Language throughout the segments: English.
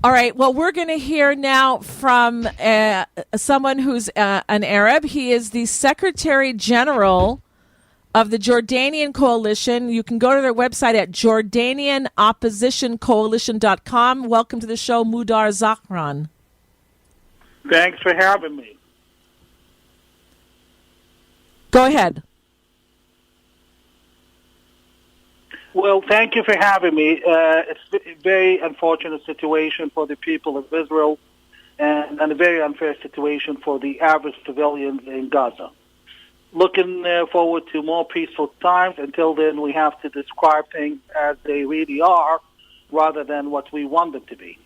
All right. Well, we're going to hear now from someone who's an Arab. He is the Secretary General of the Jordanian Coalition. You can go to their website at JordanianOppositionCoalition.com. Welcome to the show, Mudar Zahran. Thanks for having me. Go ahead. Well, thank you for having me. It's a very unfortunate situation for the people of Israel and a very unfair situation for the average civilians in Gaza. Looking forward to more peaceful times. Until then, we have to describe things as they really are rather than what we want them to be.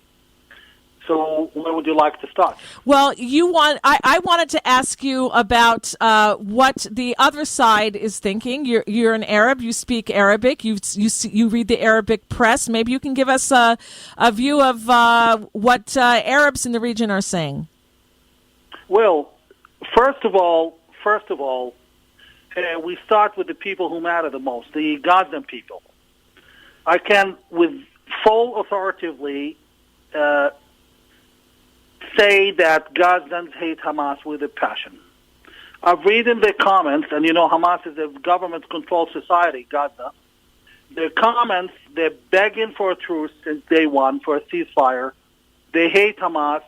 So where would you like to start? Well, I wanted to ask you about what the other side is thinking. You're an Arab. You speak Arabic. You read the Arabic press. Maybe you can give us a view of what Arabs in the region are saying. Well, first of all, we start with the people who matter the most, the Gazan people. I can, with full authoritatively, say that Gazans hate Hamas with a passion. I've read in their comments, and Hamas is a government-controlled society, Gaza. Their comments, they're begging for a truce since day one, for a ceasefire. They hate Hamas.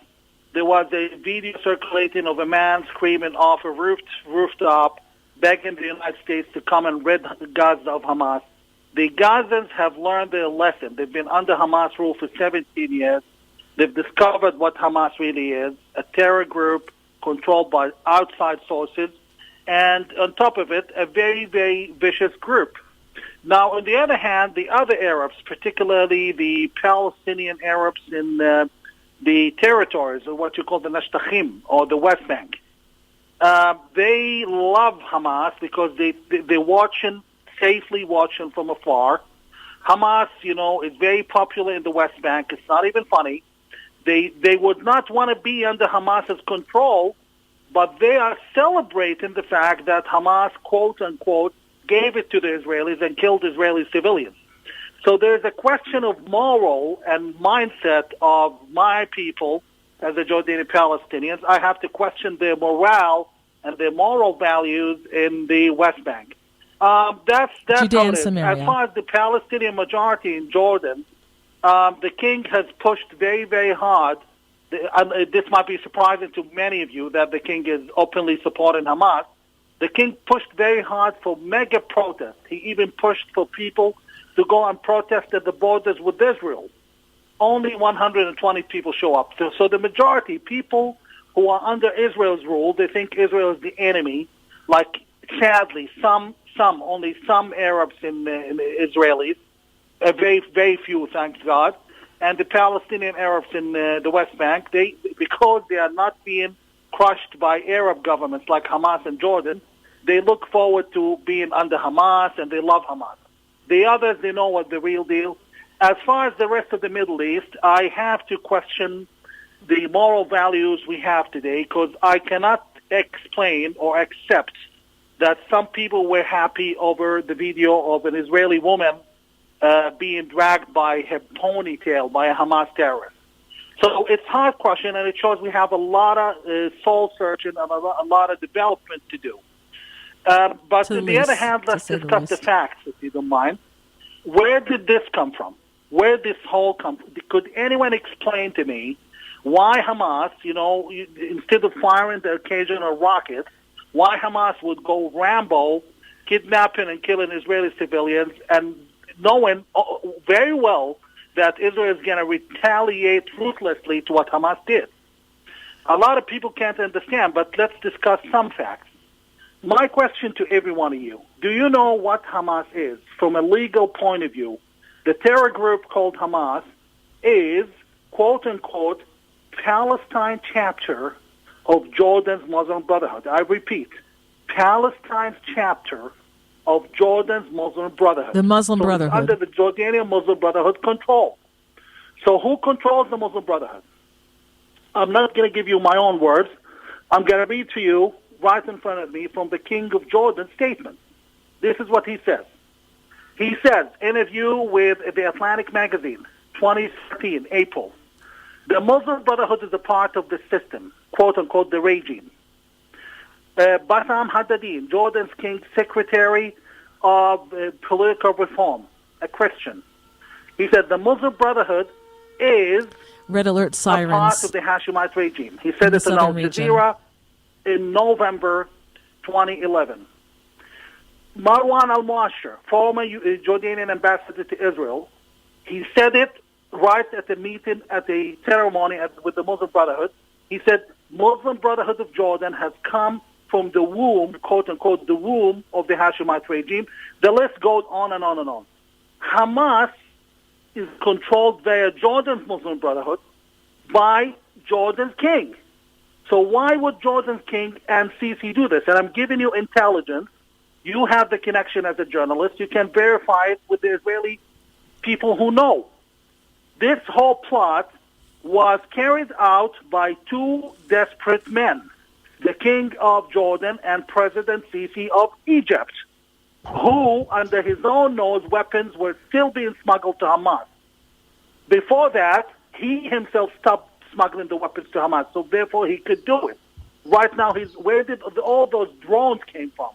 There was a video circulating of a man screaming off a rooftop, begging the United States to come and rid Gaza of Hamas. The Gazans have learned their lesson. They've been under Hamas rule for 17 years. They've discovered what Hamas really is, a terror group controlled by outside sources, and on top of it, a very, very vicious group. Now, on the other hand, the other Arabs, particularly the Palestinian Arabs in the territories, or what you call the Nashtachim, or the West Bank, they love Hamas because they're safely watching from afar. Hamas, is very popular in the West Bank. It's not even funny. They would not want to be under Hamas's control, but they are celebrating the fact that Hamas, quote unquote, gave it to the Israelis and killed Israeli civilians. So there's a question of moral and mindset of my people as the Jordanian Palestinians. I have to question their morale and their moral values in the West Bank. That's Judea how it and is. Samaria. As far as the Palestinian majority in Jordan, the king has pushed very, very hard. This might be surprising to many of you that the king is openly supporting Hamas. The king pushed very hard for mega protests. He even pushed for people to go and protest at the borders with Israel. Only 120 people show up. So the majority, people who are under Israel's rule, they think Israel is the enemy. Like, sadly, only some Arabs in Israelis, very, very few, thank God, and the Palestinian Arabs in the West Bank, because they are not being crushed by Arab governments like Hamas and Jordan, they look forward to being under Hamas, and they love Hamas. The others, they know what the real deal. As far as the rest of the Middle East, I have to question the moral values we have today, because I cannot explain or accept that some people were happy over the video of an Israeli woman being dragged by her ponytail by a Hamas terrorist. So it's heart-crushing, and it shows we have a lot of soul-searching and a lot of development to do. But on the other hand, let's discuss the facts, if you don't mind. Where did this come from? Where did this whole come from? Could anyone explain to me why Hamas, instead of firing the occasional rockets, why Hamas would go Rambo, kidnapping and killing Israeli civilians, and knowing very well that Israel is going to retaliate ruthlessly to what Hamas did. A lot of people can't understand, but let's discuss some facts. My question to every one of you, do you know what Hamas is? From a legal point of view, the terror group called Hamas is, quote-unquote, Palestine chapter of Jordan's Muslim Brotherhood. I repeat, Palestine's chapter of Jordan's Muslim Brotherhood. The Muslim Brotherhood. Under the Jordanian Muslim Brotherhood control. So who controls the Muslim Brotherhood? I'm not going to give you my own words. I'm going to read to you right in front of me from the King of Jordan's statement. This is what he says. He says, interview with the Atlantic Magazine, 2013, April. The Muslim Brotherhood is a part of the system, quote-unquote, the regime. Bassam Haddadin, Jordan's King's Secretary of Political Reform, a Christian. He said the Muslim Brotherhood is Red alert sirens. a part of the Hashemite regime. He said it in Al Jazeera in November 2011. Marwan al-Muashir, former Jordanian ambassador to Israel, he said it right at the meeting, at the ceremony with the Muslim Brotherhood. He said, Muslim Brotherhood of Jordan has come from the womb, quote-unquote, the womb of the Hashemite regime. The list goes on and on and on. Hamas is controlled via Jordan's Muslim Brotherhood by Jordan's king. So why would Jordan's king and Sisi do this? And I'm giving you intelligence. You have the connection as a journalist. You can verify it with the Israeli people who know. This whole plot was carried out by two desperate men, the king of Jordan and President Sisi of Egypt, who, under his own nose, weapons were still being smuggled to Hamas. Before that, he himself stopped smuggling the weapons to Hamas, so therefore he could do it. Right now, where did all those drones came from?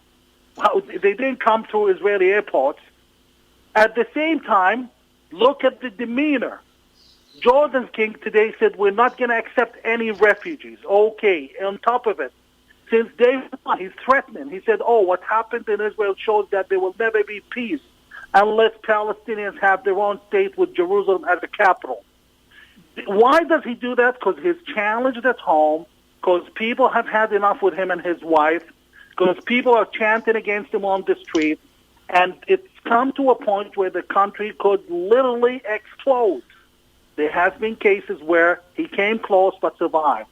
They didn't come through Israeli airports. At the same time, look at the demeanor. Jordan's king today said, we're not going to accept any refugees. Okay, on top of it, since day one, he's threatening. He said, what happened in Israel shows that there will never be peace unless Palestinians have their own state with Jerusalem as the capital. Why does he do that? Because he's challenged at home, because people have had enough with him and his wife, because people are chanting against him on the street, and it's come to a point where the country could literally explode. There has been cases where he came close but survived.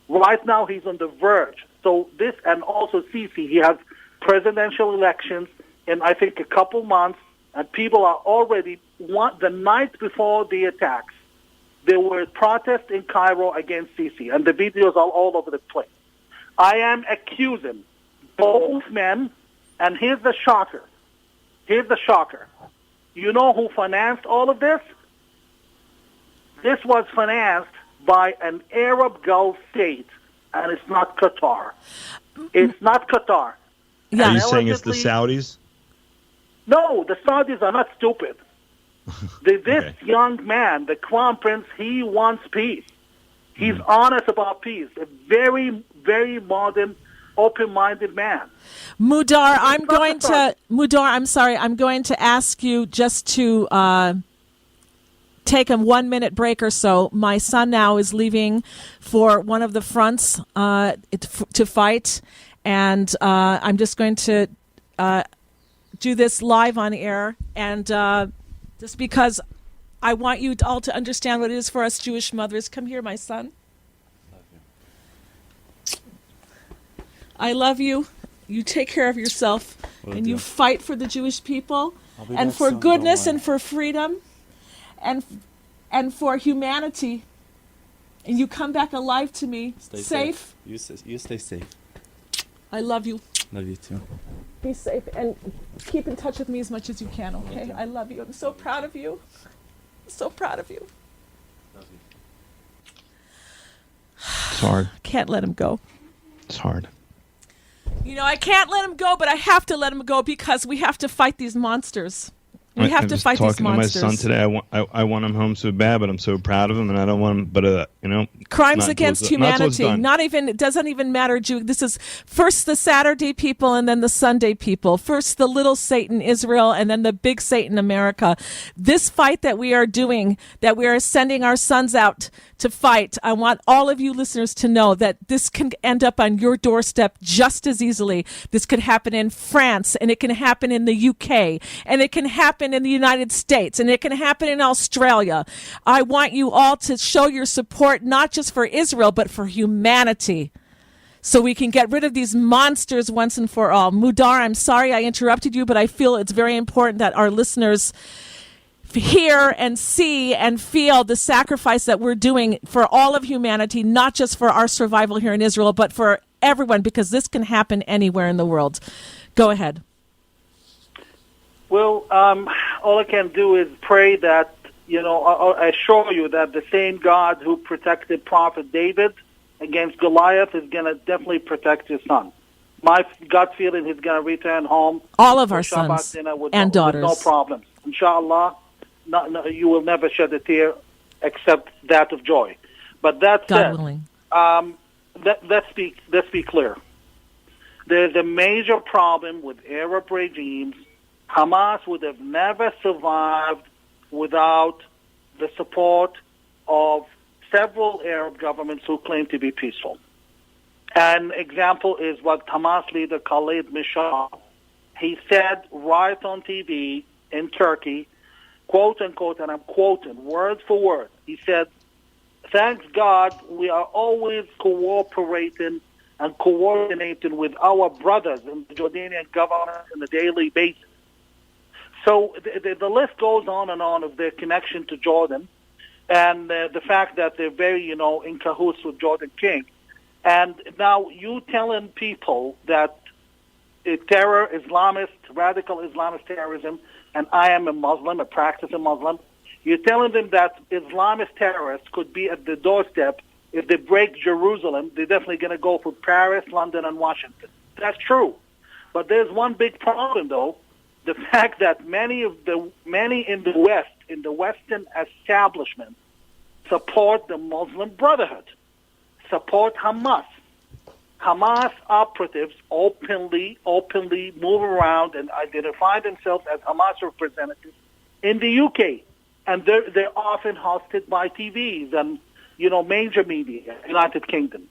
Right now he's on the verge. So this, and also Sisi, he has presidential elections in, I think, a couple months, and people are already, the night before the attacks, there were protests in Cairo against Sisi, and the videos are all over the place. I am accusing both men, and here's the shocker. You know who financed all of this? This was financed by an Arab Gulf state, and it's not Qatar. It's not Qatar. Yeah. Are you saying it's the Saudis? No, the Saudis are not stupid. This young man, the Crown Prince, he wants peace. He's honest about peace. A very, very modern, open-minded man. Mudar, I'm going to ask you just to take a 1-minute break or so. My son now is leaving for one of the fronts to fight, and I'm just going to do this live on air, and just because I want you all to understand what it is for us Jewish mothers. Come here, my son. I love you. You take care of yourself, and you fight for the Jewish people, and for goodness, and for freedom, and for humanity. And you come back alive to me, safe. You stay safe. I love you. Love you too. Be safe and keep in touch with me as much as you can, okay? I love you. I'm so proud of you. So proud of you. Love you. It's hard. Can't let him go. It's hard. You know, I can't let him go, but I have to let him go because we have to fight these monsters. We have to fight these monsters. I was talking to my son today. I want him home so bad, but I'm so proud of him, and I don't want him. But crimes against humanity. It doesn't even matter. This is first the Saturday people, and then the Sunday people. First the little Satan Israel, and then the big Satan America. This fight that we are doing, that we are sending our sons out to fight. I want all of you listeners to know that this can end up on your doorstep just as easily. This could happen in France, and it can happen in the UK, and it can happen in the United States, and it can happen in Australia. I want you all to show your support, not just for Israel, but for humanity, so we can get rid of these monsters once and for all. Mudar, I'm sorry I interrupted you, but I feel it's very important that our listeners hear and see and feel the sacrifice that we're doing for all of humanity, not just for our survival here in Israel, but for everyone, because this can happen anywhere in the world. Go ahead. Well, all I can do is pray that, I assure you that the same God who protected Prophet David against Goliath is going to definitely protect his son. My gut feeling, he's going to return home. All of our for Shabbat sons dinner with and daughters. With no problems. Inshallah, you will never shed a tear except that of joy. But that God said, willing. let's be clear. There's a major problem with Arab regimes. Hamas would have never survived without the support of several Arab governments who claim to be peaceful. An example is what Hamas leader Khalid Mishal, he said right on TV in Turkey, quote unquote, and I'm quoting word for word, he said, "Thanks God we are always cooperating and coordinating with our brothers in the Jordanian government on a daily basis." So the list goes on and on of their connection to Jordan and the fact that they're very, in cahoots with Jordan King. And now you telling people that terror, radical Islamist terrorism, and I am a Muslim, a practicing Muslim, you're telling them that Islamist terrorists could be at the doorstep. If they break Jerusalem, they're definitely going to go for Paris, London, and Washington. That's true. But there's one big problem, though. The fact that many in the West, in the Western establishment, support the Muslim Brotherhood, support Hamas. Hamas operatives openly move around and identify themselves as Hamas representatives in the UK, and they're often hosted by TVs and major media, United Kingdom.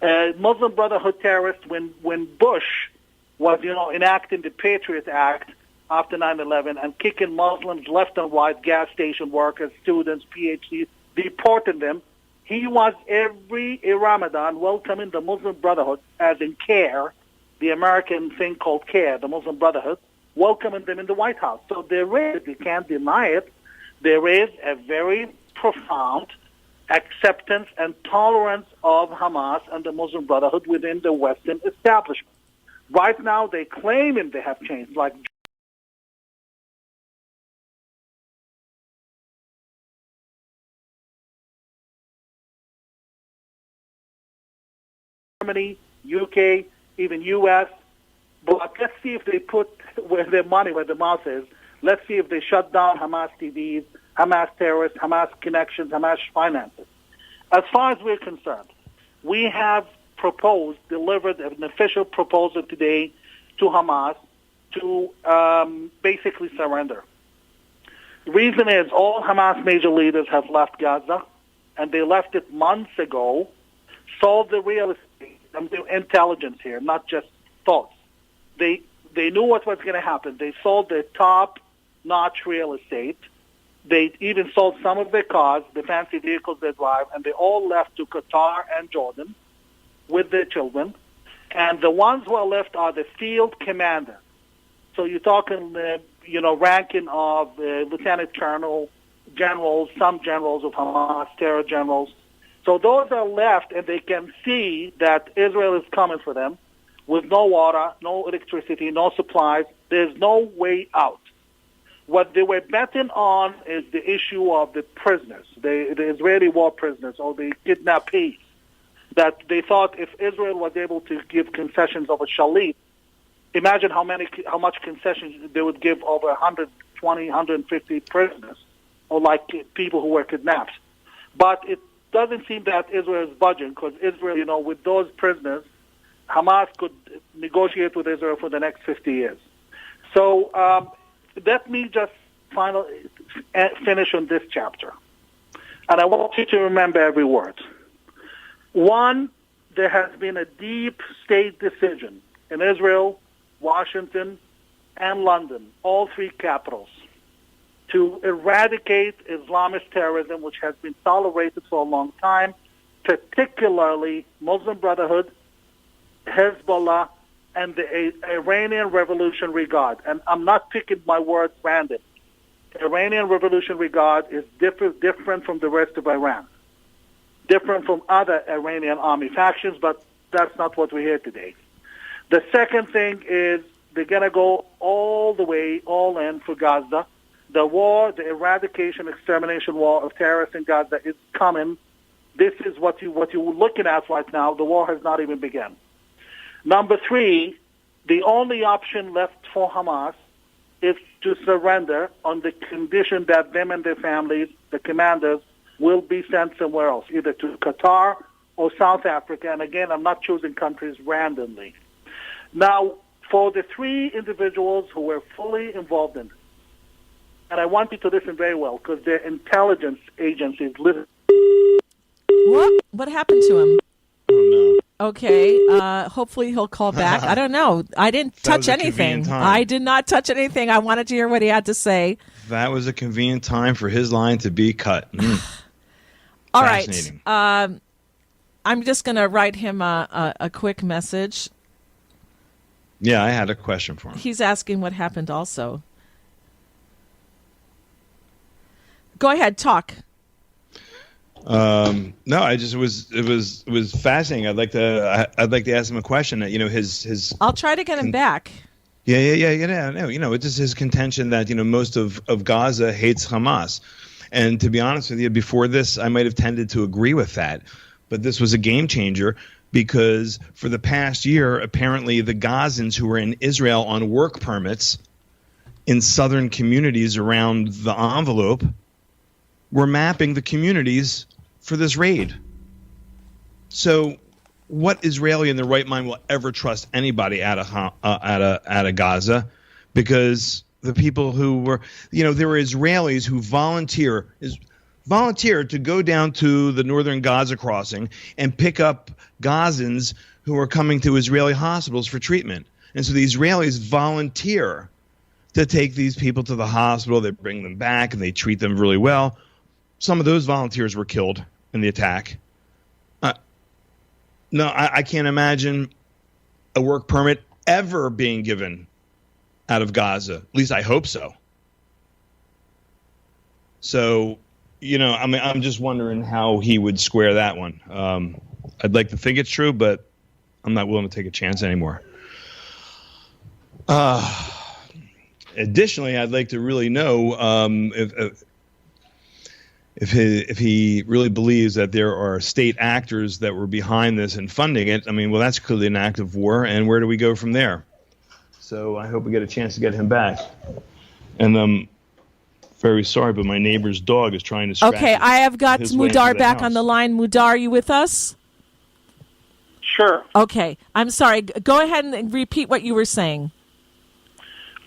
Muslim Brotherhood terrorists, when Bush was enacting the Patriot Act after 9/11 and kicking Muslims left and right, gas station workers, students, PhDs, deporting them, he was every Ramadan welcoming the Muslim Brotherhood, as in CARE, the American thing called CARE, the Muslim Brotherhood, welcoming them in the White House. So there is, you can't deny it, there is a very profound acceptance and tolerance of Hamas and the Muslim Brotherhood within the Western establishment. Right now, they claim they have changed, like Germany, UK, even US. But let's see if they put where their mouth is. Let's see if they shut down Hamas TVs, Hamas terrorists, Hamas connections, Hamas finances. As far as we're concerned, we have delivered an official proposal today to Hamas to basically surrender. The reason is all Hamas major leaders have left Gaza, and they left it months ago, sold the real estate. I'm doing intelligence here, not just thoughts. They knew what was going to happen. They sold their top-notch real estate. They even sold some of their cars, the fancy vehicles they drive, and they all left to Qatar and Jordan with their children. And the ones who are left are the field commanders. So you're talking, ranking of lieutenant colonel, generals, some generals of Hamas, terror generals. So those are left, and they can see that Israel is coming for them with no water, no electricity, no supplies. There's no way out. What they were betting on is the issue of the prisoners, the Israeli war prisoners or the kidnappees, that they thought if Israel was able to give concessions over Shalit, imagine how much concessions they would give over 120, 150 prisoners, or like people who were kidnapped. But it doesn't seem that Israel is budging, because Israel, with those prisoners, Hamas could negotiate with Israel for the next 50 years. So let me just finish on this chapter. And I want you to remember every word. One, there has been a deep state decision in Israel, Washington, and London, all three capitals, to eradicate Islamist terrorism, which has been tolerated for a long time, particularly Muslim Brotherhood, Hezbollah, and the Iranian Revolutionary Guard. And I'm not picking my words random. Iranian Revolutionary Guard is different from the rest of Iran, different from other Iranian army factions, but that's not what we hear today. The second thing is they're going to go all the way, all in for Gaza. The war, the eradication, extermination war of terrorists in Gaza is coming. This is what you're looking at right now. The war has not even begun. Number three, the only option left for Hamas is to surrender on the condition that them and their families, the commanders, will be sent somewhere else, either to Qatar or South Africa. And again, I'm not choosing countries randomly. Now, for the three individuals who were fully involved in it, and I want you to listen very well because their intelligence agencies listen. What happened to him? Oh, Okay, hopefully he'll call back. I don't know. I didn't touch anything. I did not touch anything. I wanted to hear what he had to say. no. That was a convenient time for his line to be cut. All right. Fascinating. I'm just going to write him a quick message. Yeah, I had a question for him. He's asking what happened also. Go ahead, talk. No, it was fascinating. I'd like to ask him a question. That his. I'll try to get him back. Yeah. No, it's just his contention that most of Gaza hates Hamas, and to be honest with you, before this, I might have tended to agree with that, but this was a game changer because for the past year, apparently the Gazans who were in Israel on work permits in southern communities around the envelope were mapping the communities for this raid. So what Israeli in their right mind will ever trust anybody out of Gaza? Because the people who were, there were Israelis who volunteered to go down to the northern Gaza crossing and pick up Gazans who are coming to Israeli hospitals for treatment. And so the Israelis volunteer to take these people to the hospital. They bring them back and they treat them really well. Some of those volunteers were killed in the attack. No, I can't imagine a work permit ever being given out of Gaza. At least I hope so. So, I'm just wondering how he would square that one. I'd like to think it's true, but I'm not willing to take a chance anymore. Additionally, I'd like to really know if he really believes that there are state actors that were behind this and funding it. That's clearly an act of war, and where do we go from there? So I hope we get a chance to get him back. And I'm very sorry, but my neighbor's dog is trying to scratch. Okay, I have got his way into Mudar the back house. on the line. Mudar, are you with us? Sure. Okay, I'm sorry. Go ahead and repeat what you were saying.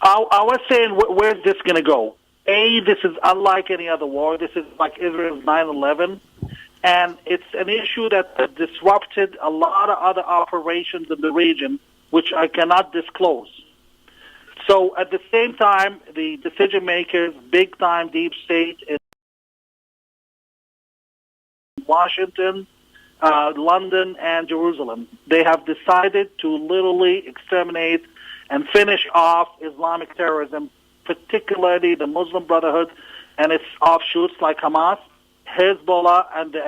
I was saying, where's this going to go? This is unlike any other war. This is like Israel's 9/11, and it's an issue that has disrupted a lot of other operations in the region, which I cannot disclose. So at the same time, the decision makers, big-time deep state in Washington, London, and Jerusalem, they have decided to literally exterminate and finish off Islamic terrorism, particularly the Muslim Brotherhood and its offshoots like Hamas, Hezbollah, and the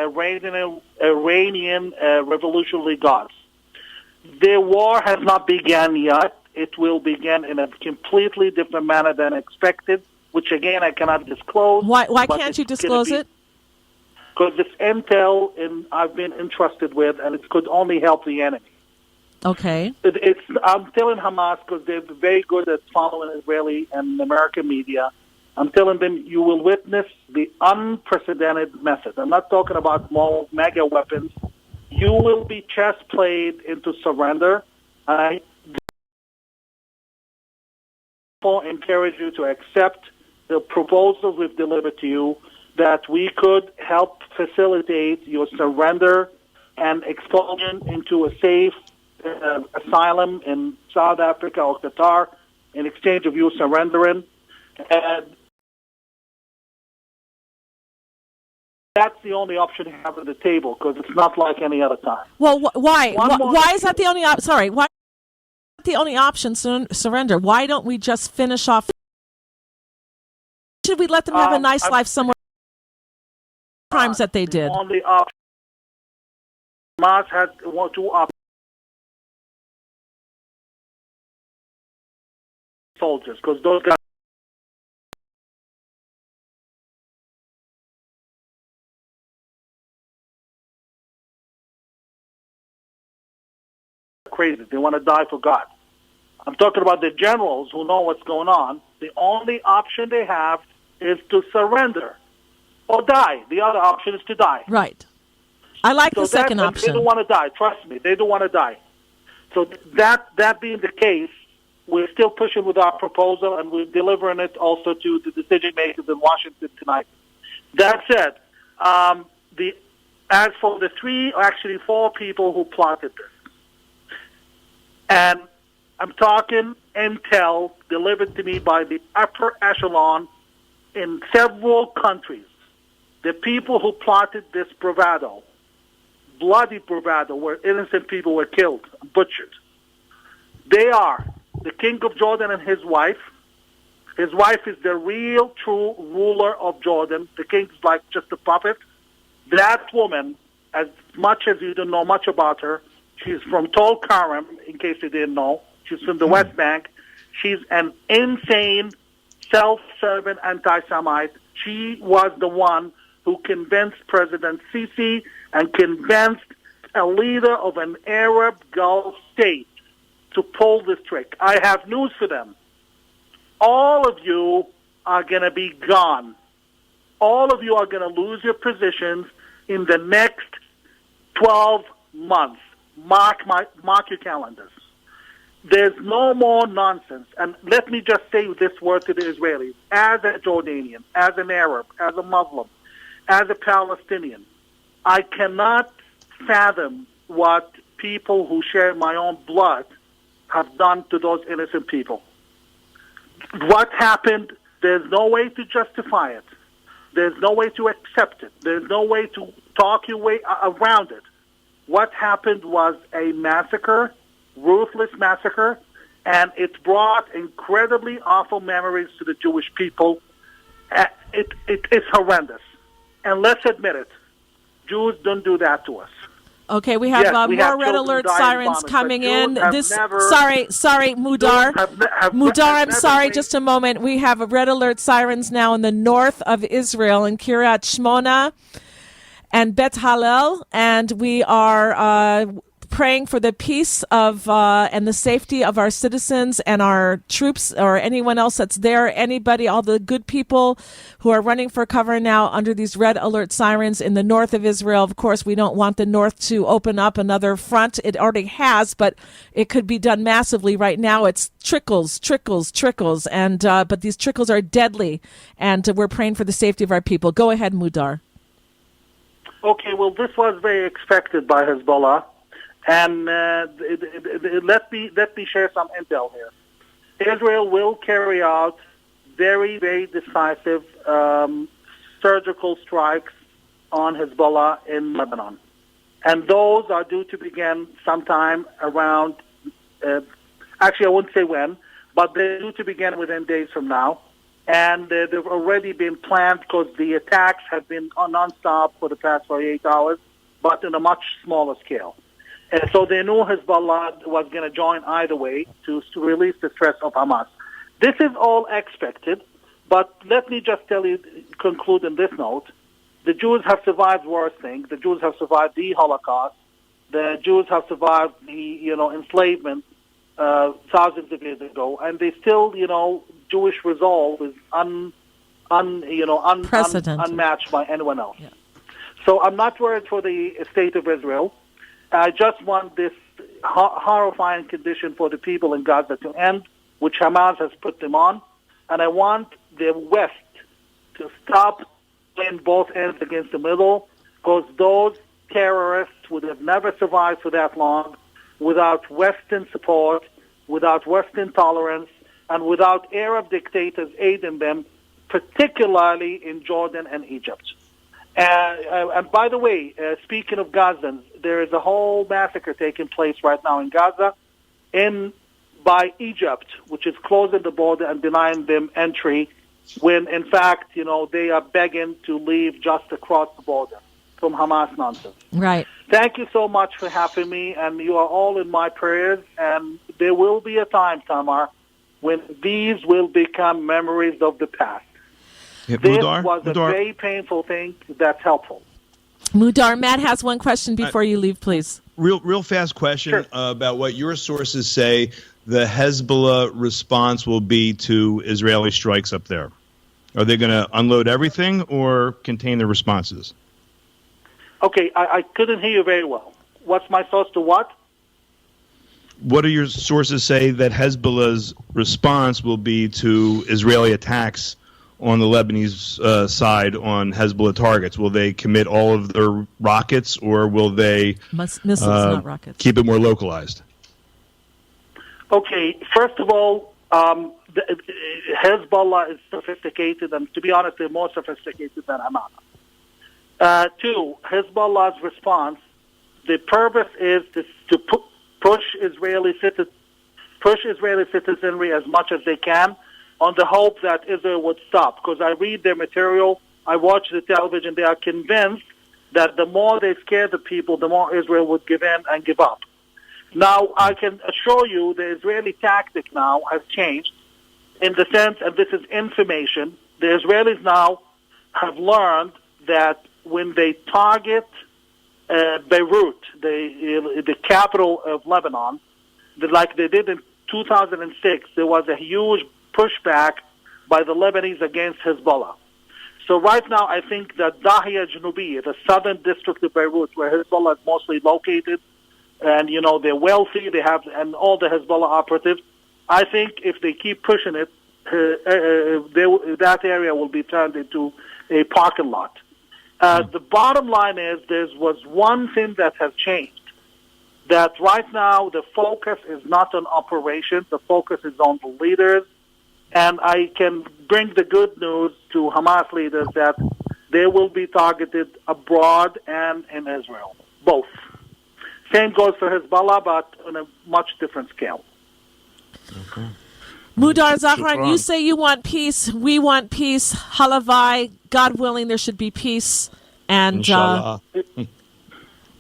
Iranian Revolutionary Guards. Their war has not begun yet. It will begin in a completely different manner than expected, which, again, I cannot disclose. Why can't you disclose it? Because it's intel I've been entrusted with, and it could only help the enemy. Okay. I'm telling Hamas, because they're very good at following Israeli and American media, I'm telling them you will witness the unprecedented method. I'm not talking about small mega weapons. You will be chess played into surrender. I encourage you to accept the proposals we've delivered to you that we could help facilitate your surrender and expulsion into a safe asylum in South Africa or Qatar in exchange of you surrendering. And that's the only option you have at the table, because it's not like any other time. Well, why? Why is that the only option? Sorry, why is that the only option? Surrender. Why don't we just finish off? Should we let them have a nice life somewhere? Crimes that they did. Only option. Hamas had two options. Soldiers, because those guys crazy. They want to die for God. I'm talking about the generals who know what's going on. The only option they have is to surrender or die. The other option is to die. Right. I like the second They option. don't want to die. Trust me, they don't want to die. So that being the case, we're still pushing with our proposal, and we're delivering it also to the decision makers in Washington tonight. That said, as for the four people who plotted this, and I'm talking intel delivered to me by the upper echelon in several countries. The people who plotted this bravado, bloody bravado, where innocent people were killed, butchered. They are the King of Jordan and his wife. His wife is the real, true ruler of Jordan. The king's like just a puppet. That woman, as much as you don't know much about her, she's from Tol Karam, in case you didn't know. She's from the West Bank. She's an insane, self-serving anti-Semite. She was the one who convinced President Sisi and convinced a leader of an Arab Gulf state to pull this trick. I have news for them. All of you are going to be gone. All of you are going to lose your positions in the next 12 months. Mark your calendars. There's no more nonsense. And let me just say this word to the Israelis. As a Jordanian, as an Arab, as a Muslim, as a Palestinian, I cannot fathom what people who share my own blood have done to those innocent people. What happened, there's no way to justify it. There's no way to accept it. There's no way to talk your way around it. What happened was a massacre, ruthless massacre, and it brought incredibly awful memories to the Jewish people. It's horrendous. And let's admit it, Jews don't do that to us. Okay, we have we more have red alert sirens coming in. Sorry, Mudar. Mudar, I'm sorry, just a moment. We have red alert sirens now in the north of Israel, in Kiryat Shmona and Bet Hallel, and we are praying for the peace of and the safety of our citizens and our troops or anyone else that's there, anybody, all the good people who are running for cover now under these red alert sirens in the north of Israel. Of course, we don't want the north to open up another front. It already has, but it could be done massively. Right now it's trickles, and but these trickles are deadly, and we're praying for the safety of our people. Go ahead, Mudar. Okay, well, this was very expected by Hezbollah. And let me share some intel here. Israel will carry out very, very decisive surgical strikes on Hezbollah in Lebanon. And those are due to begin sometime around, actually I wouldn't say when, but they're due to begin within days from now. And they've already been planned because the attacks have been nonstop for the past 48 hours, but in a much smaller scale. And so they knew Hezbollah was going to join either way to release the threat of Hamas. This is all expected, but let me just conclude in this note. The Jews have survived worse things. The Jews have survived the Holocaust. The Jews have survived the, enslavement thousands of years ago, and they still, Jewish resolve is unmatched by anyone else. Yeah. So I'm not worried for the state of Israel. I just want this horrifying condition for the people in Gaza to end, which Hamas has put them on. And I want the West to stop playing both ends against the middle, because those terrorists would have never survived for that long without Western support, without Western tolerance, and without Arab dictators aiding them, particularly in Jordan and Egypt. And by the way, speaking of Gazans, there is a whole massacre taking place right now in Gaza by Egypt, which is closing the border and denying them entry when, in fact, they are begging to leave just across the border from Hamas nonsense. Right. Thank you so much for having me, and you are all in my prayers, and there will be a time, Tamar, when these will become memories of the past. Yeah, this Mudar, was a very painful thing that's helpful. Mudar, Matt has one question before you leave, please. real fast question Sure. about what your sources say the Hezbollah response will be to Israeli strikes up there. Are they going to unload everything or contain the responses? Okay, I couldn't hear you very well. What's my thoughts to what? What do your sources say that Hezbollah's response will be to Israeli attacks on the Lebanese side on Hezbollah targets? Will they commit all of their rockets, or will they Missiles, not rockets. keep it more localized? Okay, first of all, Hezbollah is sophisticated, and to be honest, they're more sophisticated than Hamas. Two, Hezbollah's response, the purpose is to push Israeli citizenry as much as they can on the hope that Israel would stop. Because I read their material, I watch the television, they are convinced that the more they scare the people, the more Israel would give in and give up. Now, I can assure you the Israeli tactic now has changed in the sense, and this is information, the Israelis now have learned that when they target Beirut, the capital of Lebanon, like they did in 2006, there was a huge pushback by the Lebanese against Hezbollah. So right now, I think that Dahiya Janubiya, the southern district of Beirut, where Hezbollah is mostly located, and they're wealthy, they have, and all the Hezbollah operatives, I think if they keep pushing it, that area will be turned into a parking lot. The bottom line is there was one thing that has changed, that right now the focus is not on operations, the focus is on the leaders, and I can bring the good news to Hamas leaders that they will be targeted abroad and in Israel, both. Same goes for Hezbollah, but on a much different scale. Okay. Mudar Zahran, you say you want peace. We want peace. Halavai, God willing, there should be peace and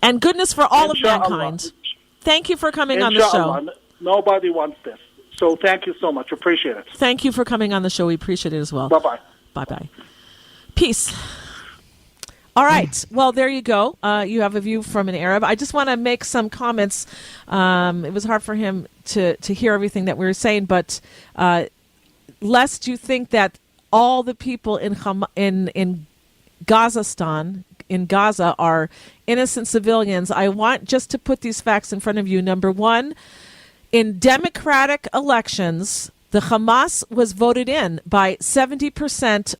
and goodness for all Inshallah. of mankind. Thank you for coming on the show. Nobody wants this. So thank you so much. Appreciate it. Thank you for coming on the show. We appreciate it as well. Bye-bye. Bye-bye. Peace. All right. Well, there you go. You have a view from an Arab. I just want to make some comments. It was hard for him to hear everything that we were saying, but lest you think that all the people in Gazastan, in Gaza, are innocent civilians, I want just to put these facts in front of you. Number one, in democratic elections, the Hamas was voted in by 70%